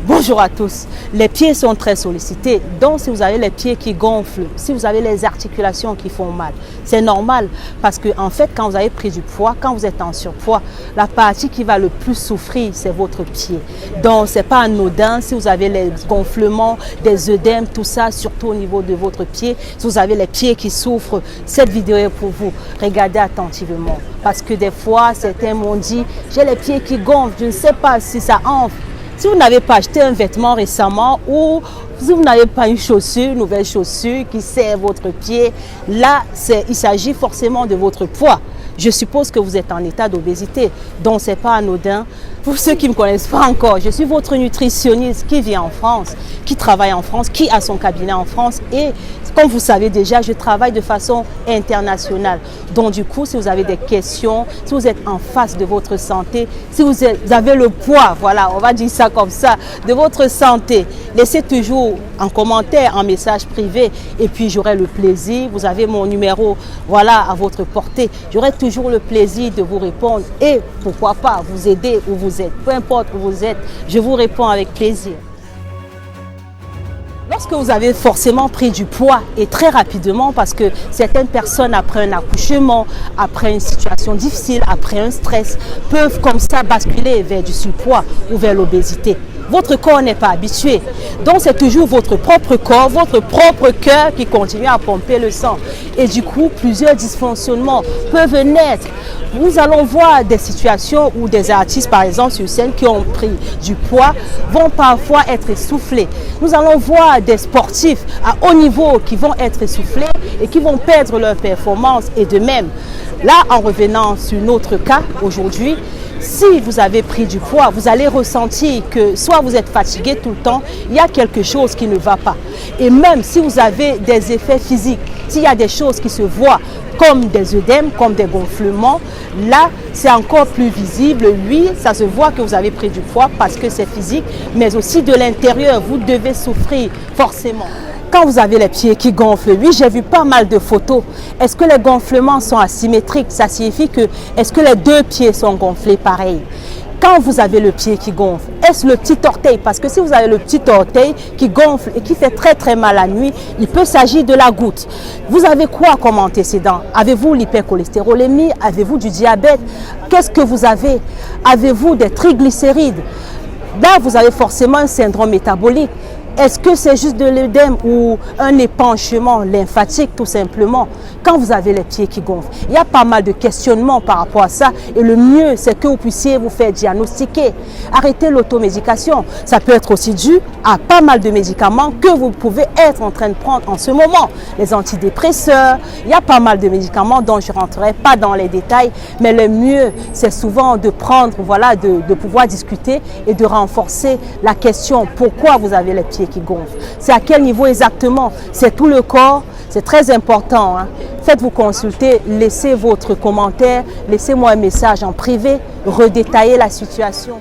Bonjour à tous. Les pieds sont très sollicités, donc si vous avez les pieds qui gonflent, si vous avez les articulations qui font mal, c'est normal parce que en fait quand vous avez pris du poids, quand vous êtes en surpoids, la partie qui va le plus souffrir c'est votre pied. Donc c'est pas anodin si vous avez les gonflements, des œdèmes, tout ça, surtout au niveau de votre pied. Si vous avez les pieds qui souffrent, cette vidéo est pour vous. Regardez attentivement parce que des fois certains m'ont dit j'ai les pieds qui gonflent, je ne sais pas si ça enfle. Si vous n'avez pas acheté un vêtement récemment ou si vous n'avez pas une chaussure, une nouvelle chaussure qui serre votre pied, là, il s'agit forcément de votre poids. Je suppose que vous êtes en état d'obésité, donc ce n'est pas anodin. Pour ceux qui ne me connaissent pas encore, je suis votre nutritionniste qui vit en France, qui travaille en France, qui a son cabinet en France et comme vous savez déjà, je travaille de façon internationale. Donc du coup, si vous avez des questions, si vous êtes en face de votre santé, si vous avez le poids, voilà, on va dire ça comme ça, de votre santé, laissez toujours en commentaire, en message privé et puis j'aurai le plaisir, vous avez mon numéro, voilà, à votre portée. J'aurai toujours le plaisir de vous répondre et pourquoi pas vous aider où vous êtes. Peu importe où vous êtes, je vous réponds avec plaisir. Lorsque vous avez forcément pris du poids et très rapidement parce que certaines personnes après un accouchement, après une situation difficile, après un stress, peuvent comme ça basculer vers du surpoids ou vers l'obésité. Votre corps n'est pas habitué. Donc c'est toujours votre propre corps, votre propre cœur qui continue à pomper le sang. Et du coup, plusieurs dysfonctionnements peuvent naître. Nous allons voir des situations où des artistes, par exemple sur scène, qui ont pris du poids, vont parfois être essoufflés. Nous allons voir des sportifs à haut niveau qui vont être essoufflés et qui vont perdre leur performance. Et de même, là, en revenant sur notre cas aujourd'hui, si vous avez pris du poids, vous allez ressentir que soit vous êtes fatigué tout le temps, il y a quelque chose qui ne va pas. Et même si vous avez des effets physiques, s'il y a des choses qui se voient comme des œdèmes, comme des gonflements, là c'est encore plus visible. Oui, ça se voit que vous avez pris du poids parce que c'est physique, mais aussi de l'intérieur, vous devez souffrir forcément. Quand vous avez les pieds qui gonflent, oui, j'ai vu pas mal de photos. Est-ce que les gonflements sont asymétriques? Ça signifie que, est-ce que les deux pieds sont gonflés pareil? Quand vous avez le pied qui gonfle, est-ce le petit orteil? Parce que si vous avez le petit orteil qui gonfle et qui fait très très mal la nuit, il peut s'agir de la goutte. Vous avez quoi comme antécédent? Avez-vous l'hypercholestérolémie? Avez-vous du diabète? Qu'est-ce que vous avez? Avez-vous des triglycérides? Là, vous avez forcément un syndrome métabolique. Est-ce que c'est juste de l'œdème ou un épanchement lymphatique tout simplement? Quand vous avez les pieds qui gonflent, il y a pas mal de questionnements par rapport à ça et le mieux c'est que vous puissiez vous faire diagnostiquer. Arrêtez l'automédication. Ça peut être aussi dû à pas mal de médicaments que vous pouvez être en train de prendre en ce moment. Les antidépresseurs, il y a pas mal de médicaments dont je ne rentrerai pas dans les détails, mais le mieux c'est souvent de prendre, voilà, de pouvoir discuter et de renforcer la question pourquoi vous avez les pieds qui gonfle. C'est à quel niveau exactement? C'est tout le corps? C'est très important. Hein? Faites-vous consulter, laissez votre commentaire, laissez-moi un message en privé, redétaillez la situation.